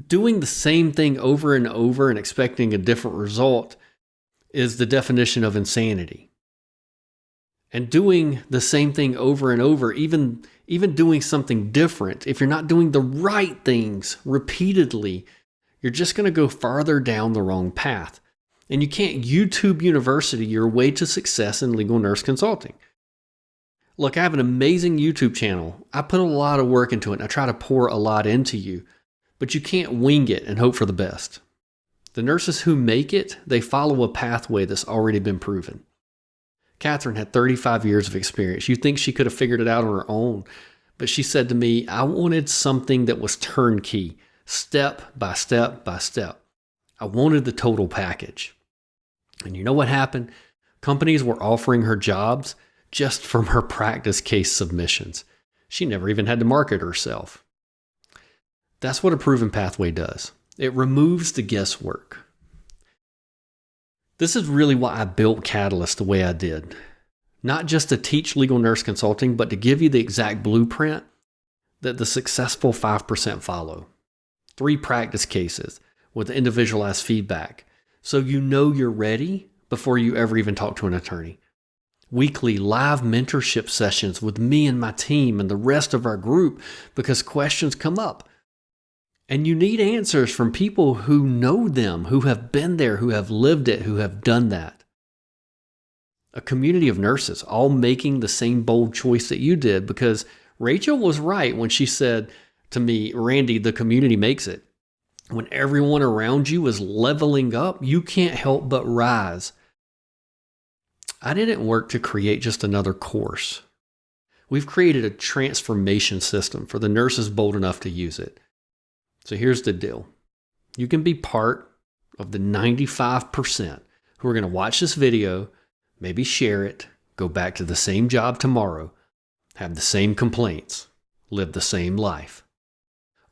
Doing the same thing over and over and expecting a different result is the definition of insanity. And doing the same thing over and over, even doing something different, if you're not doing the right things repeatedly, you're just going to go farther down the wrong path. And you can't YouTube University your way to success in legal nurse consulting. Look, I have an amazing YouTube channel. I put a lot of work into it, and I try to pour a lot into you. But you can't wing it and hope for the best. The nurses who make it, they follow a pathway that's already been proven. Catherine had 35 years of experience. You'd think she could have figured it out on her own. But she said to me, I wanted something that was turnkey, step by step by step. I wanted the total package. And you know what happened? Companies were offering her jobs just from her practice case submissions. She never even had to market herself. That's what a proven pathway does. It removes the guesswork. This is really why I built Catalyst the way I did. Not just to teach legal nurse consulting, but to give you the exact blueprint that the successful 5% follow. 3 practice cases with individualized feedback, so you know you're ready before you ever even talk to an attorney. Weekly live mentorship sessions with me and my team and the rest of our group because questions come up. And you need answers from people who know them, who have been there, who have lived it, who have done that. A community of nurses all making the same bold choice that you did, because Rachel was right when she said to me, Randy, the community makes it. When everyone around you is leveling up, you can't help but rise. I didn't work to create just another course. We've created a transformation system for the nurses bold enough to use it. So here's the deal. You can be part of the 95% who are going to watch this video, maybe share it, go back to the same job tomorrow, have the same complaints, live the same life.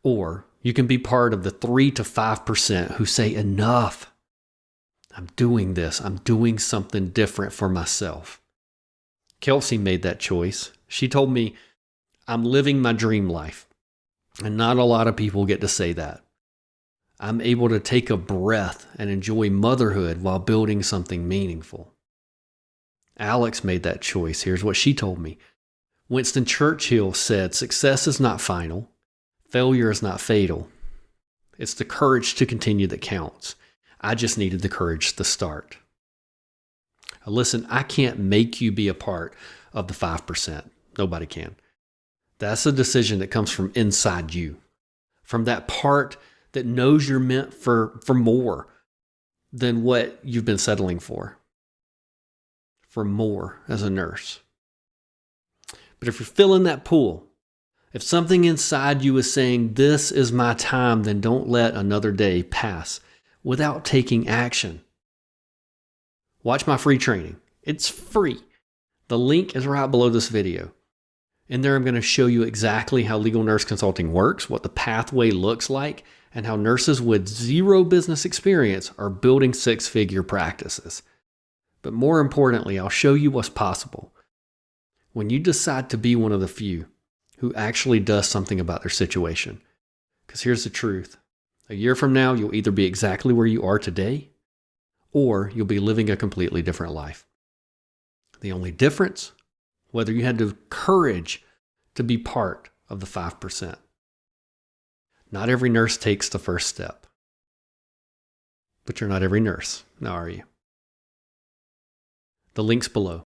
Or you can be part of the 3 to 5% who say, enough. I'm doing this. I'm doing something different for myself. Kelsey made that choice. She told me, I'm living my dream life. And not a lot of people get to say that. I'm able to take a breath and enjoy motherhood while building something meaningful. Alex made that choice. Here's what she told me. Winston Churchill said, success is not final. Failure is not fatal. It's the courage to continue that counts. I just needed the courage to start. Now listen, I can't make you be a part of the 5%. Nobody can. That's a decision that comes from inside you, from that part that knows you're meant for more than what you've been settling for more as a nurse. But if you're filling that pool, if something inside you is saying, this is my time, then don't let another day pass without taking action. Watch my free training. It's free. The link is right below this video. In there, I'm going to show you exactly how legal nurse consulting works, what the pathway looks like, and how nurses with 0 business experience are building 6-figure practices. But more importantly, I'll show you what's possible when you decide to be one of the few who actually does something about their situation. Because here's the truth. A year from now, you'll either be exactly where you are today, or you'll be living a completely different life. The only difference, whether you had the courage to be part of the 5%. Not every nurse takes the first step. But you're not every nurse, now are you? The link's below.